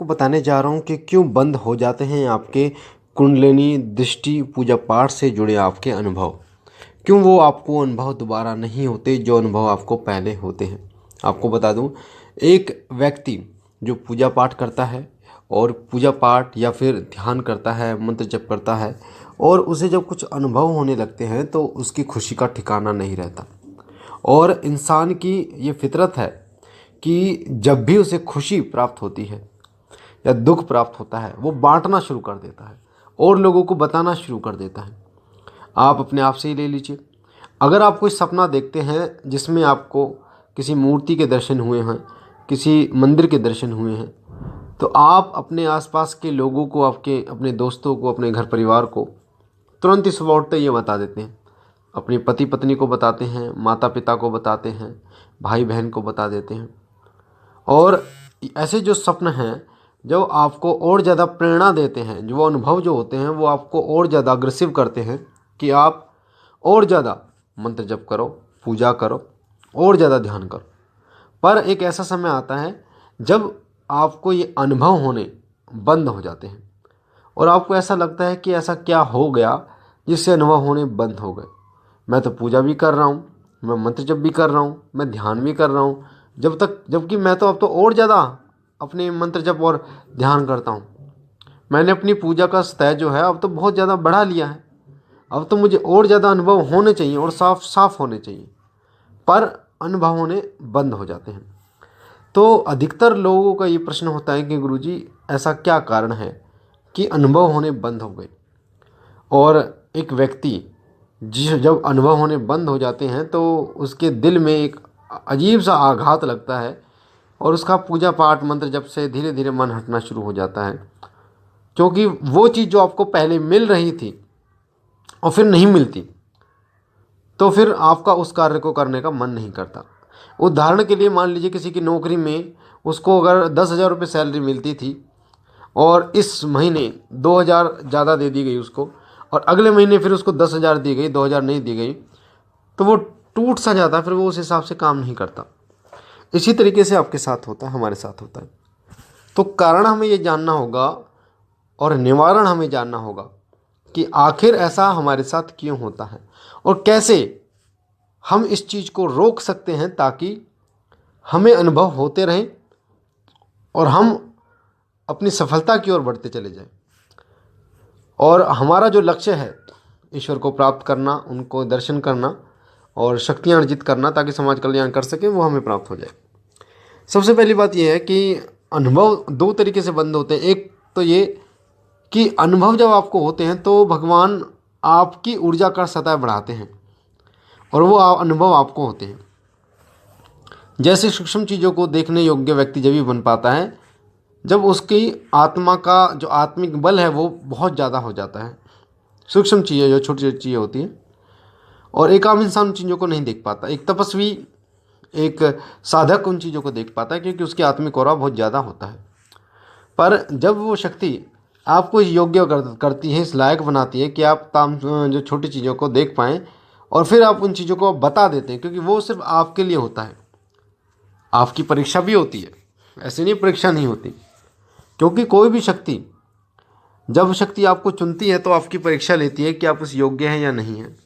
आपको बताने जा रहा हूँ कि क्यों बंद हो जाते हैं आपके कुंडलिनी दृष्टि पूजा पाठ से जुड़े आपके अनुभव। क्यों वो आपको अनुभव दोबारा नहीं होते जो अनुभव आपको पहले होते हैं। आपको बता दूं, एक व्यक्ति जो पूजा पाठ करता है और पूजा पाठ या फिर ध्यान करता है, मंत्र जप करता है और उसे जब कुछ अनुभव होने लगते हैं तो उसकी खुशी का ठिकाना नहीं रहता। और इंसान की ये फितरत है कि जब भी उसे खुशी प्राप्त होती है या दुख प्राप्त होता है वो बांटना शुरू कर देता है और लोगों को बताना शुरू कर देता है। आप अपने आप से ही ले लीजिए, अगर आप कोई सपना देखते हैं जिसमें आपको किसी मूर्ति के दर्शन हुए हैं, किसी मंदिर के दर्शन हुए हैं, तो आप अपने आसपास के लोगों को, आपके अपने दोस्तों को, अपने घर परिवार को तुरंत ही सुबह उठते ये बता देते हैं। अपने पति पत्नी को बताते हैं, माता पिता को बताते हैं, भाई बहन को बता देते हैं। और ऐसे जो स्वप्न हैं जो आपको और ज़्यादा प्रेरणा देते हैं, जो अनुभव जो होते हैं वो आपको और ज़्यादा अग्रेसिव करते हैं कि आप और ज़्यादा मंत्र जप करो, पूजा करो और ज़्यादा ध्यान करो। पर एक ऐसा समय आता है जब आपको ये अनुभव होने बंद हो जाते हैं और आपको ऐसा लगता है कि ऐसा क्या हो गया जिससे अनुभव होने बंद हो गए। मैं तो पूजा भी कर रहा हूँ, मैं मंत्र जप भी कर रहा हूँ, मैं ध्यान भी कर रहा हूँ, जबकि मैं तो अब तो और ज़्यादा अपने मंत्र जप और ध्यान करता हूँ। मैंने अपनी पूजा का स्तर जो है अब तो बहुत ज़्यादा बढ़ा लिया है। अब तो मुझे और ज़्यादा अनुभव होने चाहिए और साफ साफ होने चाहिए, पर अनुभव होने बंद हो जाते हैं। तो अधिकतर लोगों का ये प्रश्न होता है कि गुरुजी ऐसा क्या कारण है कि अनुभव होने बंद हो गए। और एक व्यक्ति जब अनुभव होने बंद हो जाते हैं तो उसके दिल में एक अजीब सा आघात लगता है और उसका पूजा पाठ मंत्र जप से धीरे धीरे मन हटना शुरू हो जाता है, क्योंकि वो चीज़ जो आपको पहले मिल रही थी और फिर नहीं मिलती तो फिर आपका उस कार्य को करने का मन नहीं करता। उदाहरण के लिए मान लीजिए किसी की नौकरी में उसको अगर 10,000 रुपये सैलरी मिलती थी और इस महीने 2,000 ज़्यादा दे दी गई उसको और अगले महीने फिर उसको 10,000 दी गई, 2,000 नहीं दी गई, तो वो टूट सा जाता है, फिर वो उस हिसाब से काम नहीं करता। इसी तरीके से आपके साथ होता है, हमारे साथ होता है। तो कारण हमें ये जानना होगा और निवारण हमें जानना होगा कि आखिर ऐसा हमारे साथ क्यों होता है और कैसे हम इस चीज़ को रोक सकते हैं ताकि हमें अनुभव होते रहें और हम अपनी सफलता की ओर बढ़ते चले जाएं। और हमारा जो लक्ष्य है ईश्वर को प्राप्त करना, उनको दर्शन करना और शक्तियाँ अर्जित करना ताकि समाज कल्याण कर सकें, वो हमें प्राप्त हो जाए। सबसे पहली बात यह है कि अनुभव दो तरीके से बंद होते हैं। एक तो ये कि अनुभव जब आपको होते हैं तो भगवान आपकी ऊर्जा का सतह बढ़ाते हैं और वो अनुभव आपको होते हैं। जैसे सूक्ष्म चीज़ों को देखने योग्य व्यक्ति जब भी बन पाता है जब उसकी आत्मा का जो आत्मिक बल है वो बहुत ज़्यादा हो जाता है। सूक्ष्म चीज़ें जो छोटी छोटी चीज़ें होती हैं, और एक आम इंसान उन चीज़ों को नहीं देख पाता। एक तपस्वी, एक साधक उन चीज़ों को देख पाता है क्योंकि उसकी आत्मिक औरा बहुत ज़्यादा होता है। पर जब वो शक्ति आपको योग्य करती है, इस लायक बनाती है कि आप जो छोटी चीज़ों को देख पाएँ और फिर आप उन चीज़ों को बता देते हैं, क्योंकि वो सिर्फ आपके लिए होता है। आपकी परीक्षा भी होती है, ऐसी नहीं परीक्षा नहीं होती, क्योंकि कोई भी शक्ति जब शक्ति आपको चुनती है तो आपकी परीक्षा लेती है कि आप उस योग्य हैं या नहीं हैं।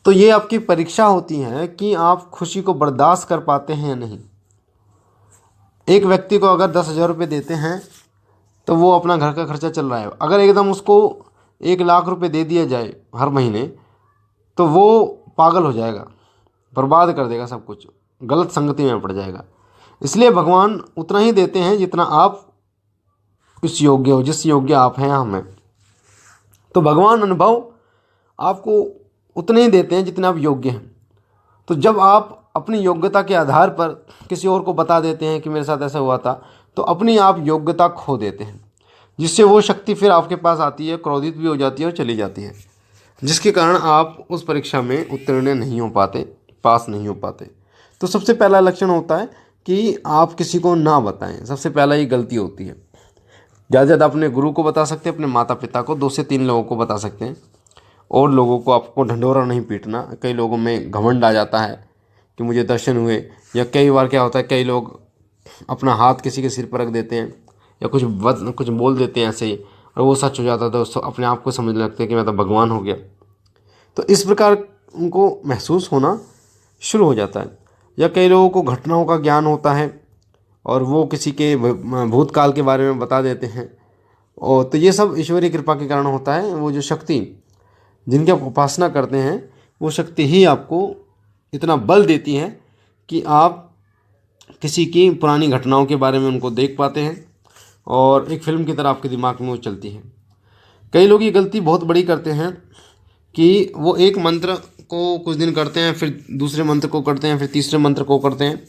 तो ये आपकी परीक्षा होती है कि आप खुशी को बर्दाश्त कर पाते हैं या नहीं। एक व्यक्ति को अगर 10,000 रुपये देते हैं तो वो अपना घर का खर्चा चल रहा है, अगर एकदम उसको 1,00,000 रुपये दे दिया जाए हर महीने तो वो पागल हो जाएगा, बर्बाद कर देगा सब कुछ, गलत संगति में पड़ जाएगा। इसलिए भगवान उतना ही देते हैं जितना आप इस योग्य हो, जिस योग्य आप हैं हमें। तो भगवान अनुभव आपको उतने ही देते हैं जितने आप योग्य हैं। तो जब आप अपनी योग्यता के आधार पर किसी और को बता देते हैं कि मेरे साथ ऐसा हुआ था, तो अपनी आप योग्यता खो देते हैं, जिससे वो शक्ति फिर आपके पास आती है, क्रोधित भी हो जाती है और चली जाती है, जिसके कारण आप उस परीक्षा में उत्तीर्ण नहीं हो पाते, पास नहीं हो पाते। तो सबसे पहला लक्षण होता है कि आप किसी को ना बताएं। सबसे पहला ये गलती होती है। ज़्यादा से ज़्यादा अपने गुरु को बता सकते हैं, अपने माता पिता को, 2 से 3 लोगों को बता सकते हैं। और लोगों को आपको ढंढोरा नहीं पीटना। कई लोगों में घमंड आ जाता है कि मुझे दर्शन हुए, या कई बार क्या होता है कई लोग अपना हाथ किसी के सिर पर रख देते हैं या कुछ बोल देते हैं ऐसे ही और वो सच हो जाता है, तो अपने आप को समझने लगते हैं कि मैं तो भगवान हो गया। तो इस प्रकार उनको महसूस होना शुरू हो जाता है। या कई लोगों को घटनाओं का ज्ञान होता है और वो किसी के भूतकाल के बारे में बता देते हैं। और तो ये सब ईश्वरीय कृपा के कारण होता है। वो जो शक्ति जिनकी आप उपासना करते हैं, वो शक्ति ही आपको इतना बल देती है कि आप किसी की पुरानी घटनाओं के बारे में उनको देख पाते हैं और एक फिल्म की तरह आपके दिमाग में वो चलती है। कई लोग ये गलती बहुत बड़ी करते हैं कि वो एक मंत्र को कुछ दिन करते हैं, फिर दूसरे मंत्र को करते हैं, फिर तीसरे मंत्र को करते हैं,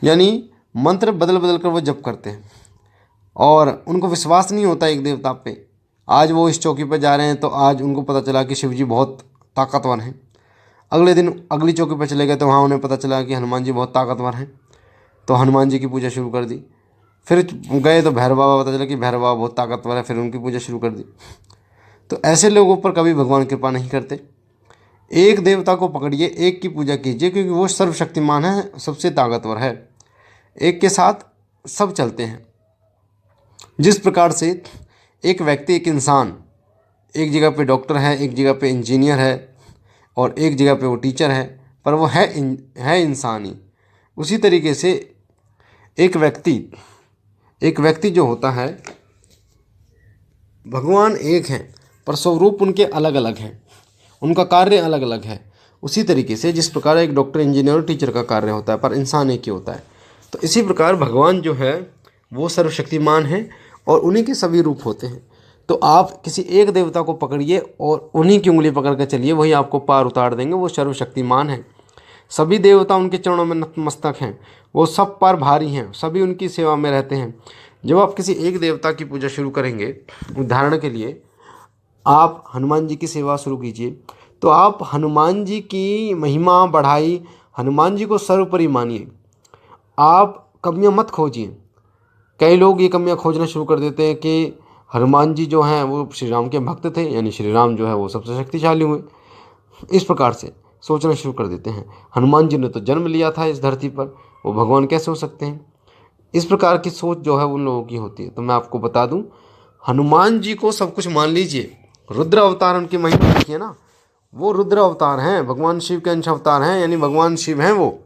यानी मंत्र बदल बदल कर वो जप करते हैं और उनको विश्वास नहीं होता एक देवता पे। आज वो इस चौकी पर जा रहे हैं तो आज उनको पता चला कि शिव जी बहुत ताकतवर हैं। अगले दिन अगली चौकी पर चले गए तो वहाँ उन्हें पता चला कि हनुमान जी बहुत ताकतवर हैं, तो हनुमान जी की पूजा शुरू कर दी। फिर गए तो भैरव बाबा, पता चला कि भैरव बाबा बहुत ताकतवर है, फिर उनकी पूजा शुरू कर दी। तो ऐसे लोगों पर कभी भगवान कृपा नहीं करते। एक देवता को पकड़िए, एक की पूजा कीजिए, क्योंकि वो सर्वशक्तिमान है, सबसे ताकतवर है। एक के साथ सब चलते हैं। जिस प्रकार से एक व्यक्ति, एक इंसान एक जगह पे डॉक्टर है, एक जगह पे इंजीनियर है और एक जगह पे वो टीचर है, पर वो है इंसान ही। उसी तरीके से एक व्यक्ति जो होता है, भगवान एक हैं पर स्वरूप उनके अलग अलग हैं, उनका कार्य अलग अलग है। उसी तरीके से जिस प्रकार एक डॉक्टर, इंजीनियर और टीचर का कार्य होता है, पर इंसान एक ही होता है। तो इसी प्रकार भगवान जो है वो सर्वशक्तिमान है और उन्हीं के सभी रूप होते हैं। तो आप किसी एक देवता को पकड़िए और उन्हीं की उंगली पकड़ कर चलिए, वही आपको पार उतार देंगे। वो सर्वशक्तिमान है। सभी देवता उनके चरणों में नतमस्तक हैं, वो सब पर भारी हैं, सभी उनकी सेवा में रहते हैं। जब आप किसी एक देवता की पूजा शुरू करेंगे, उदाहरण के लिए आप हनुमान जी की सेवा शुरू कीजिए, तो आप हनुमान जी की महिमा बढ़ाई, हनुमान जी को सर्वोपरि मानिए। आप कमियां मत खोजिए। कई लोग ये कमियां खोजना शुरू कर देते हैं कि हनुमान जी जो हैं वो श्री राम के भक्त थे, यानी श्री राम जो है वो सबसे शक्तिशाली हुए। इस प्रकार से सोचना शुरू कर देते हैं। हनुमान जी ने तो जन्म लिया था इस धरती पर, वो भगवान कैसे हो सकते हैं? इस प्रकार की सोच जो है उन लोगों की होती है। तो मैं आपको बता दूं, हनुमान जी को सब कुछ मान लीजिए, रुद्र अवतार उनकी महिमा देखिए ना, वो रुद्र अवतार हैं, भगवान शिव के अंश अवतार हैं, यानी भगवान शिव हैं वो।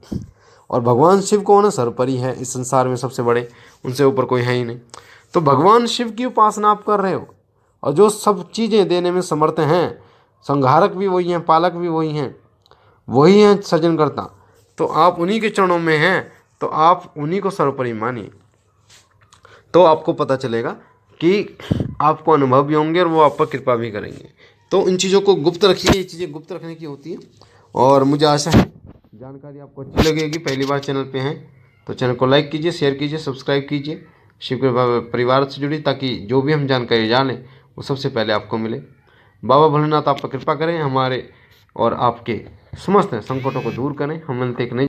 और भगवान शिव को ना सर्वोपरि है, इस संसार में सबसे बड़े, उनसे ऊपर कोई है ही नहीं। तो भगवान शिव की उपासना आप कर रहे हो और जो सब चीज़ें देने में समर्थ हैं, संहारक भी वही हैं, पालक भी वही हैं सृजनकर्ता, तो आप उन्हीं के चरणों में हैं, तो आप उन्हीं को सर्वोपरि मानिए। तो आपको पता चलेगा कि आपको अनुभव भी होंगे और वो आप पर कृपा भी करेंगे। तो इन चीज़ों को गुप्त रखिए, ये चीज़ें गुप्त रखने की होती है। और मुझे आशा है जानकारी आपको अच्छी लगेगी। पहली बार चैनल पे हैं तो चैनल को लाइक कीजिए, शेयर कीजिए, सब्सक्राइब कीजिए शिव के परिवार से जुड़ी, ताकि जो भी हम जानकारी जानें वो सबसे पहले आपको मिले। बाबा भोलेनाथ आप पर कृपा करें, हमारे और आपके समस्त संकटों को दूर करें। हम मिलते एक नई